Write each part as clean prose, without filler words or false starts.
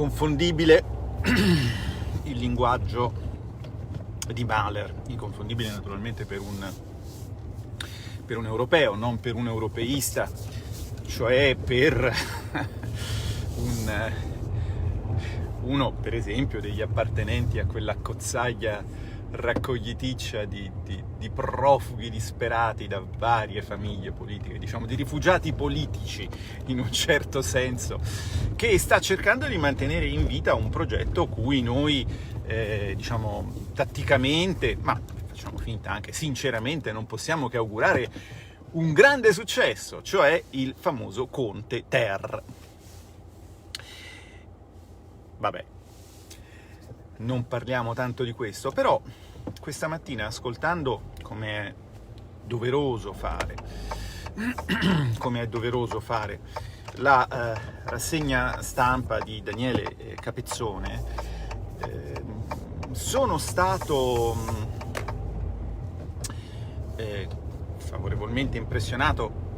inconfondibile il linguaggio di Mahler, inconfondibile naturalmente per un europeo, non per un europeista, cioè per uno, per esempio, degli appartenenti a quella cozzaglia raccogliticcia di profughi disperati da varie famiglie politiche, diciamo di rifugiati politici in un certo senso, che sta cercando di mantenere in vita un progetto cui noi, diciamo, tatticamente, ma facciamo finta anche sinceramente, non possiamo che augurare un grande successo, cioè il famoso Conte Ter. Vabbè, non parliamo tanto di questo, però questa mattina, ascoltando, come è doveroso fare la rassegna stampa di Daniele Capezzone, sono stato favorevolmente impressionato,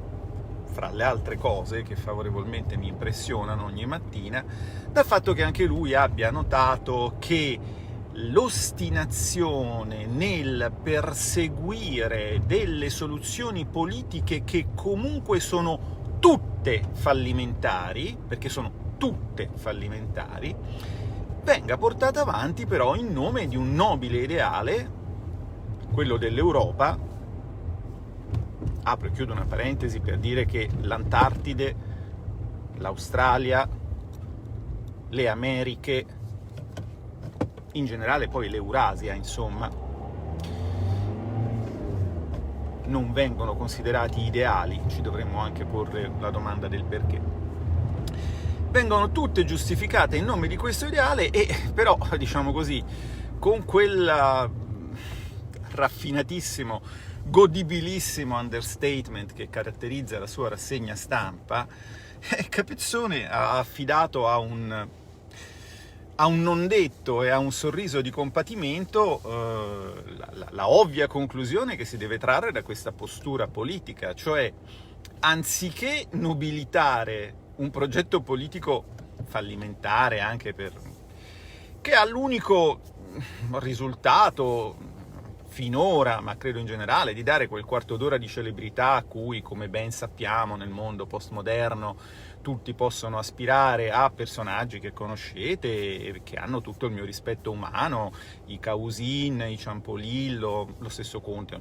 fra le altre cose che favorevolmente mi impressionano ogni mattina, dal fatto che anche lui abbia notato che l'ostinazione nel perseguire delle soluzioni politiche che comunque sono tutte fallimentari, perché sono tutte fallimentari, venga portata avanti però in nome di un nobile ideale, quello dell'Europa. Apro e chiudo una parentesi per dire che l'Antartide, l'Australia, le Americhe, in generale poi l'Eurasia, insomma, non vengono considerati ideali, ci dovremmo anche porre la domanda del perché. Vengono tutte giustificate in nome di questo ideale e però, diciamo così, con quel raffinatissimo, godibilissimo understatement che caratterizza la sua rassegna stampa, Capezzone ha affidato a un non detto e a un sorriso di compatimento la ovvia conclusione che si deve trarre da questa postura politica, cioè anziché nobilitare un progetto politico fallimentare anche che ha l'unico risultato finora, ma credo in generale, di dare quel quarto d'ora di celebrità a cui, come ben sappiamo, nel mondo postmoderno tutti possono aspirare, a personaggi che conoscete e che hanno tutto il mio rispetto umano, i Causin, i Ciampolillo, lo stesso Conte da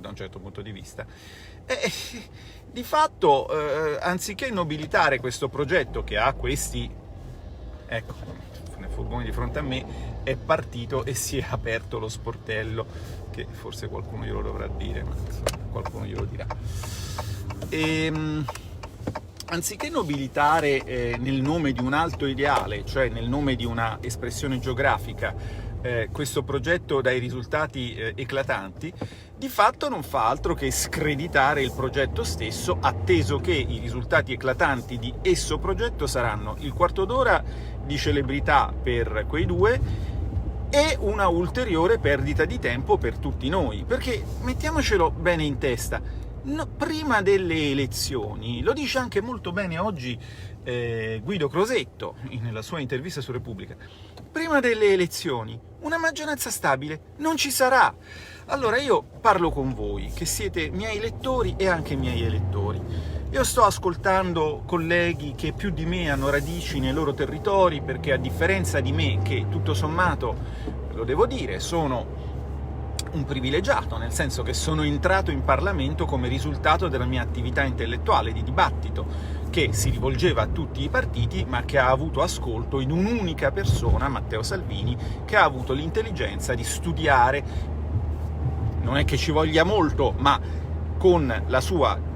un certo punto di vista. Di fatto, anziché nobilitare questo progetto che ha questi, ecco, nel furgone di fronte a me, è partito e si è aperto lo sportello, che forse qualcuno glielo dovrà dire, ma insomma, qualcuno glielo dirà. Anziché nobilitare nel nome di un alto ideale, cioè nel nome di una espressione geografica, questo progetto dai risultati eclatanti, di fatto non fa altro che screditare il progetto stesso, atteso che i risultati eclatanti di esso progetto saranno il quarto d'ora di celebrità per quei due e una ulteriore perdita di tempo per tutti noi, perché mettiamocelo bene in testa, prima delle elezioni, lo dice anche molto bene oggi Guido Crosetto nella sua intervista su Repubblica, prima delle elezioni una maggioranza stabile non ci sarà. Allora io parlo con voi, che siete miei lettori e anche miei elettori. Io sto ascoltando colleghi che più di me hanno radici nei loro territori, perché a differenza di me, che tutto sommato, lo devo dire, sono un privilegiato, nel senso che sono entrato in Parlamento come risultato della mia attività intellettuale di dibattito, che si rivolgeva a tutti i partiti, ma che ha avuto ascolto in un'unica persona, Matteo Salvini, che ha avuto l'intelligenza di studiare, non è che ci voglia molto, ma con la sua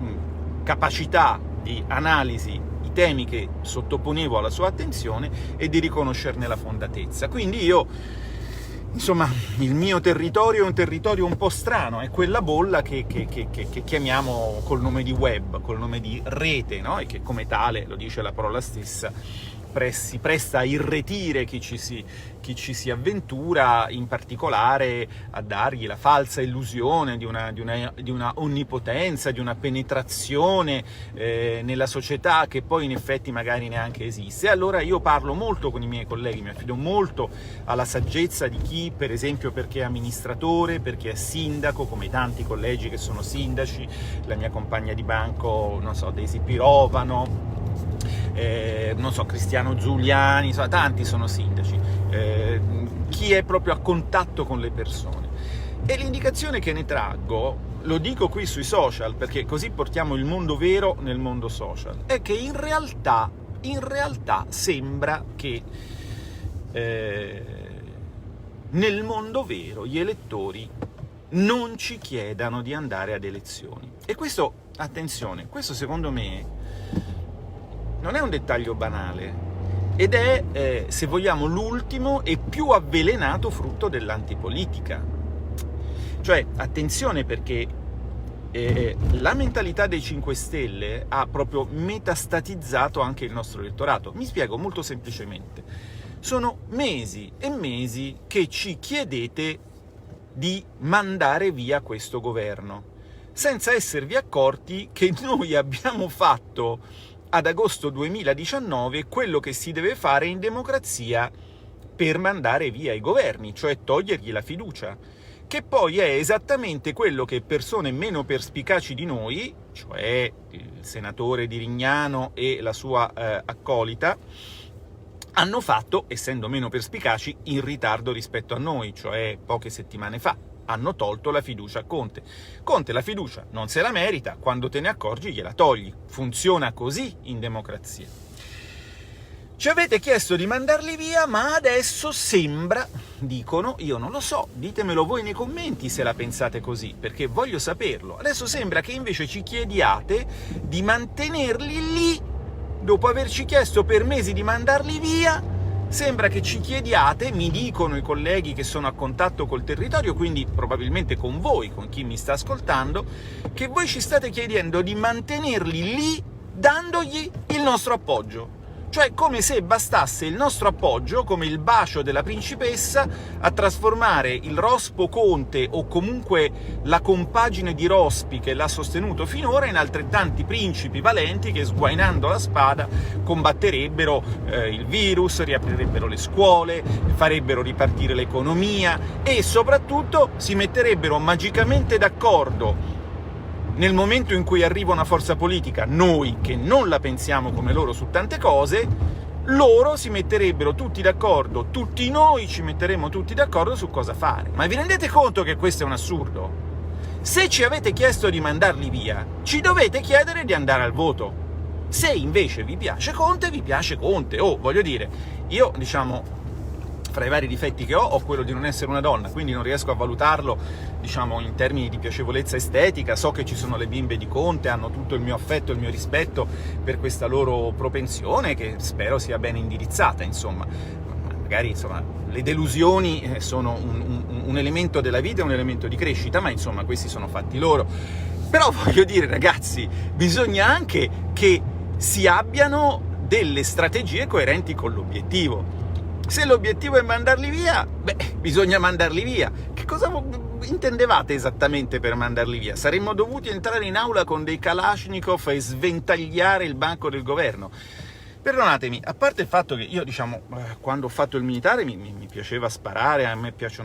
capacità di analisi i temi che sottoponevo alla sua attenzione e di riconoscerne la fondatezza. Quindi io, insomma, il mio territorio è un territorio un po' strano, è quella bolla che chiamiamo col nome di web, col nome di rete, no? E che come tale, lo dice la parola stessa, si presta a irretire chi ci si avventura, in particolare a dargli la falsa illusione di una onnipotenza, di una penetrazione nella società che poi in effetti magari neanche esiste. Allora io parlo molto con i miei colleghi, mi affido molto alla saggezza di chi, per esempio, perché è amministratore, perché è sindaco, come tanti collegi che sono sindaci, la mia compagna di banco, non so, Daisy Pirovano, non so, Cristiano Giuliani, insomma, tanti sono sindaci, chi è proprio a contatto con le persone. E l'indicazione che ne traggo, lo dico qui sui social, perché così portiamo il mondo vero nel mondo social, è che in realtà sembra che nel mondo vero gli elettori non ci chiedano di andare ad elezioni. E questo, attenzione, questo secondo me non è un dettaglio banale, ed è, se vogliamo, l'ultimo e più avvelenato frutto dell'antipolitica. Cioè, attenzione, perché la mentalità dei 5 Stelle ha proprio metastatizzato anche il nostro elettorato. Mi spiego molto semplicemente. Sono mesi e mesi che ci chiedete di mandare via questo governo, senza esservi accorti che noi abbiamo fatto ad agosto 2019 quello che si deve fare in democrazia per mandare via i governi, cioè togliergli la fiducia, che poi è esattamente quello che persone meno perspicaci di noi, cioè il senatore di Rignano e la sua accolita, hanno fatto, essendo meno perspicaci, in ritardo rispetto a noi, cioè poche settimane fa. Hanno tolto la fiducia a Conte. Conte la fiducia non se la merita, quando te ne accorgi gliela togli. Funziona così in democrazia. Ci avete chiesto di mandarli via, ma adesso sembra, dicono, io non lo so, ditemelo voi nei commenti se la pensate così, perché voglio saperlo. Adesso sembra che invece ci chiediate di mantenerli lì, dopo averci chiesto per mesi di mandarli via. Sembra che ci chiediate, mi dicono i colleghi che sono a contatto col territorio, quindi probabilmente con voi, con chi mi sta ascoltando, che voi ci state chiedendo di mantenerli lì dandogli il nostro appoggio. Cioè come se bastasse il nostro appoggio, come il bacio della principessa, a trasformare il rospo Conte, o comunque la compagine di rospi che l'ha sostenuto finora, in altrettanti principi valenti che, sguainando la spada, combatterebbero il virus, riaprirebbero le scuole, farebbero ripartire l'economia e soprattutto si metterebbero magicamente d'accordo nel momento in cui arriva una forza politica, noi che non la pensiamo come loro su tante cose, loro si metterebbero tutti d'accordo, tutti noi ci metteremo tutti d'accordo su cosa fare. Ma vi rendete conto che questo è un assurdo? Se ci avete chiesto di mandarli via, ci dovete chiedere di andare al voto. Se invece vi piace Conte, vi piace Conte. Oh, voglio dire, io, diciamo, fra i vari difetti che ho quello di non essere una donna, quindi non riesco a valutarlo, diciamo, in termini di piacevolezza estetica. So che ci sono le bimbe di Conte, hanno tutto il mio affetto e il mio rispetto per questa loro propensione, che spero sia ben indirizzata, insomma. Magari, insomma, le delusioni sono un elemento della vita e un elemento di crescita, ma insomma questi sono fatti loro. Però voglio dire, ragazzi, bisogna anche che si abbiano delle strategie coerenti con l'obiettivo. Se l'obiettivo è mandarli via, bisogna mandarli via. Che cosa intendevate esattamente per mandarli via? Saremmo dovuti entrare in aula con dei Kalashnikov e sventagliare il banco del governo? Perdonatemi, a parte il fatto che io, diciamo, quando ho fatto il militare mi piaceva sparare, a me piace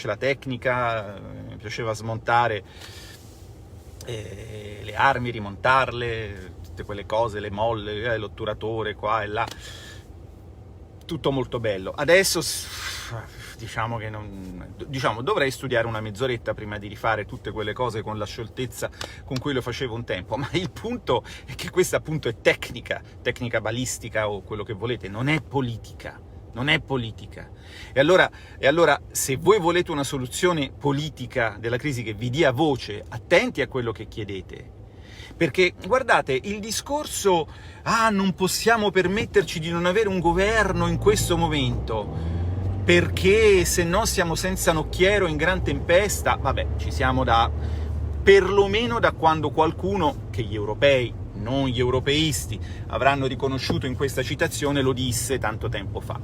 la tecnica, mi piaceva smontare le armi, rimontarle, tutte quelle cose, le molle, l'otturatore qua e là. Tutto molto bello. Adesso diciamo che dovrei studiare una mezz'oretta prima di rifare tutte quelle cose con la scioltezza con cui lo facevo un tempo, ma il punto è che questa appunto è tecnica balistica o quello che volete, non è politica. E allora se voi volete una soluzione politica della crisi che vi dia voce, attenti a quello che chiedete. Perché, guardate, il discorso non possiamo permetterci di non avere un governo in questo momento, perché se no siamo senza nocchiero in gran tempesta, vabbè, ci siamo perlomeno da quando qualcuno, che gli europei non gli europeisti, avranno riconosciuto in questa citazione, lo disse tanto tempo fa.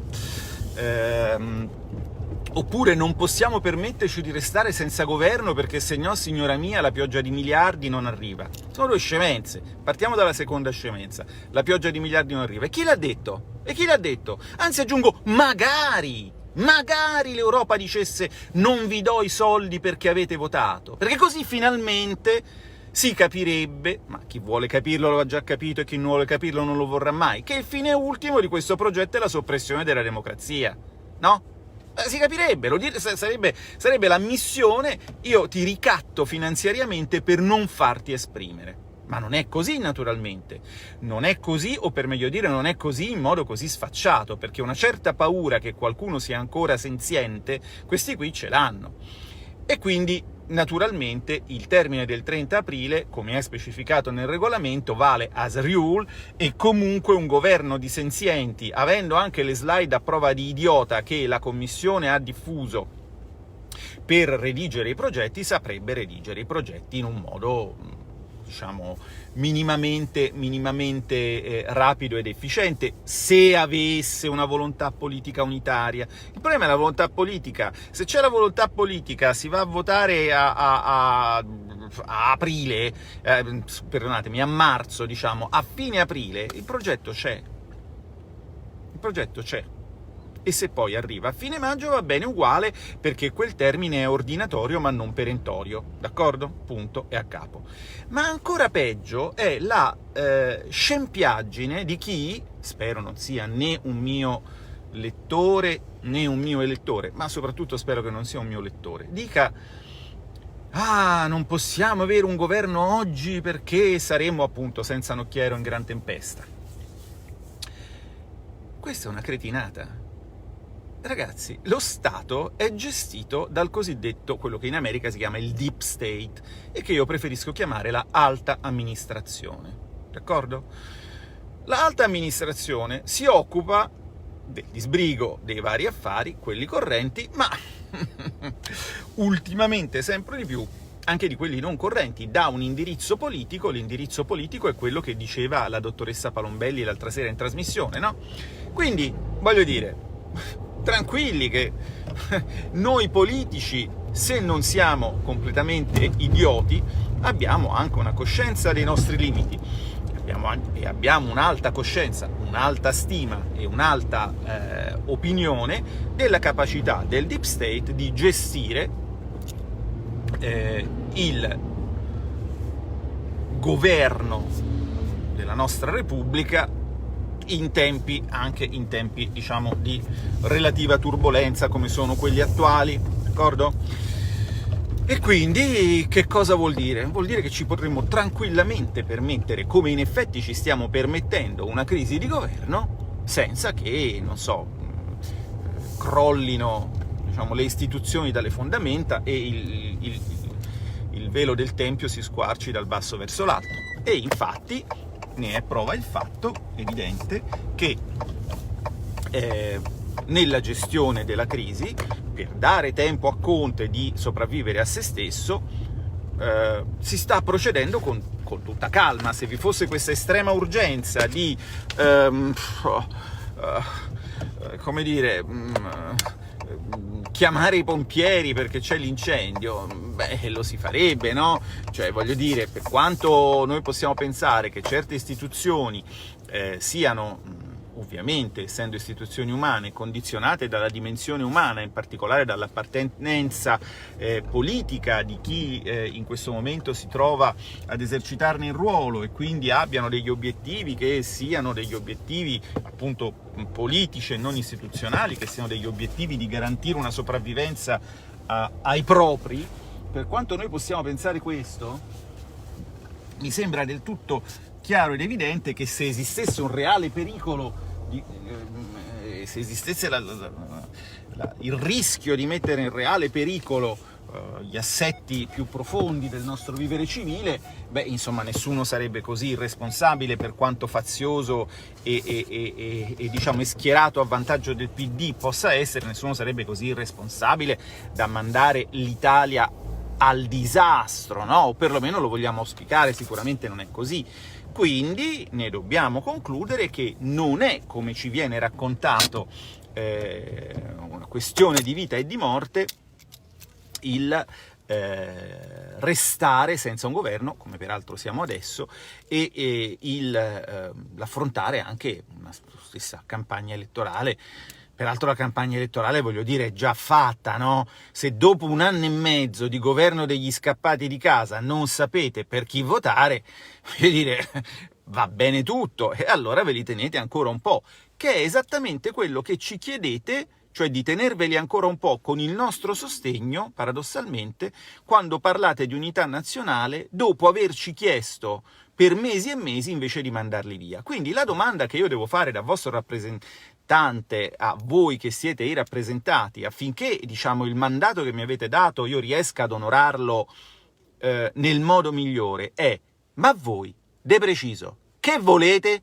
Oppure non possiamo permetterci di restare senza governo perché se no, signora mia, la pioggia di miliardi non arriva. Sono due scemenze. Partiamo dalla seconda scemenza. La pioggia di miliardi non arriva. E chi l'ha detto? E chi l'ha detto? Anzi, aggiungo, magari l'Europa dicesse non vi do i soldi perché avete votato. Perché così finalmente si capirebbe, ma chi vuole capirlo lo ha già capito e chi non vuole capirlo non lo vorrà mai, che il fine ultimo di questo progetto è la soppressione della democrazia. No? Si capirebbe, sarebbe la missione: io ti ricatto finanziariamente per non farti esprimere. Ma non è così, naturalmente. Non è così, o per meglio dire, non è così in modo così sfacciato, perché una certa paura che qualcuno sia ancora senziente, questi qui ce l'hanno. E quindi, naturalmente, il termine del 30 aprile, come è specificato nel regolamento, vale as rule, e comunque un governo di senzienti, avendo anche le slide a prova di idiota che la Commissione ha diffuso per redigere i progetti, saprebbe redigere i progetti in un modo, diciamo, minimamente rapido ed efficiente, se avesse una volontà politica unitaria. Il problema è la volontà politica. Se c'è la volontà politica, si va a votare a aprile, perdonatemi, a marzo, diciamo, a fine aprile, il progetto c'è. Il progetto c'è. E se poi arriva a fine maggio va bene uguale, perché quel termine è ordinatorio ma non perentorio, d'accordo? Punto e a capo. Ma ancora peggio è la scempiaggine di chi, spero non sia né un mio lettore né un mio elettore, ma soprattutto spero che non sia un mio lettore, dica: ah, non possiamo avere un governo oggi perché saremo appunto senza nocchiero in gran tempesta. Questa è una cretinata. Ragazzi, lo Stato è gestito dal cosiddetto, quello che in America si chiama il deep state, e che io preferisco chiamare la alta amministrazione, d'accordo? La alta amministrazione si occupa del disbrigo dei vari affari, quelli correnti, ma ultimamente sempre di più anche di quelli non correnti, dà un indirizzo politico. L'indirizzo politico è quello che diceva la dottoressa Palombelli l'altra sera in trasmissione, no? Quindi, voglio dire, tranquilli che noi politici, se non siamo completamente idioti, abbiamo anche una coscienza dei nostri limiti, abbiamo un'alta coscienza, un'alta stima e un'alta opinione della capacità del deep state di gestire il governo della nostra Repubblica anche in tempi, diciamo, di relativa turbolenza come sono quelli attuali, d'accordo? E quindi che cosa vuol dire? Vuol dire che ci potremmo tranquillamente permettere, come in effetti ci stiamo permettendo, una crisi di governo senza che, non so, crollino, diciamo, le istituzioni dalle fondamenta e il velo del tempio si squarci dal basso verso l'alto. E infatti ne è prova il fatto evidente che nella gestione della crisi, per dare tempo a Conte di sopravvivere a se stesso, si sta procedendo con tutta calma. Se vi fosse questa estrema urgenza di come dire, chiamare i pompieri perché c'è l'incendio, beh, lo si farebbe, no? Cioè, voglio dire, per quanto noi possiamo pensare che certe istituzioni siano, ovviamente, essendo istituzioni umane, condizionate dalla dimensione umana, in particolare dall'appartenenza politica di chi in questo momento si trova ad esercitarne il ruolo, e quindi abbiano degli obiettivi che siano degli obiettivi appunto politici e non istituzionali, che siano degli obiettivi di garantire una sopravvivenza ai propri. Per quanto noi possiamo pensare questo, mi sembra del tutto chiaro ed evidente che se esistesse un reale pericolo, se esistesse il rischio di mettere in reale pericolo gli assetti più profondi del nostro vivere civile, beh, insomma, nessuno sarebbe così irresponsabile, per quanto fazioso e diciamo schierato a vantaggio del PD possa essere, nessuno sarebbe così irresponsabile da mandare l'Italia al disastro, no? O perlomeno lo vogliamo auspicare, sicuramente non è così. Quindi ne dobbiamo concludere che non è, come ci viene raccontato, una questione di vita e di morte il restare senza un governo, come peraltro siamo adesso, e l'affrontare anche una stessa campagna elettorale. Peraltro la campagna elettorale, voglio dire, è già fatta, no? Se dopo 1 anno e mezzo di governo degli scappati di casa non sapete per chi votare, voglio dire, va bene tutto, e allora ve li tenete ancora un po', che è esattamente quello che ci chiedete, cioè di tenerveli ancora un po' con il nostro sostegno, paradossalmente, quando parlate di unità nazionale, dopo averci chiesto per mesi e mesi invece di mandarli via. Quindi la domanda che io devo fare da vostro rappresentante a voi che siete i rappresentati, affinché, diciamo, il mandato che mi avete dato io riesca ad onorarlo nel modo migliore, è: ma voi, de preciso, che volete?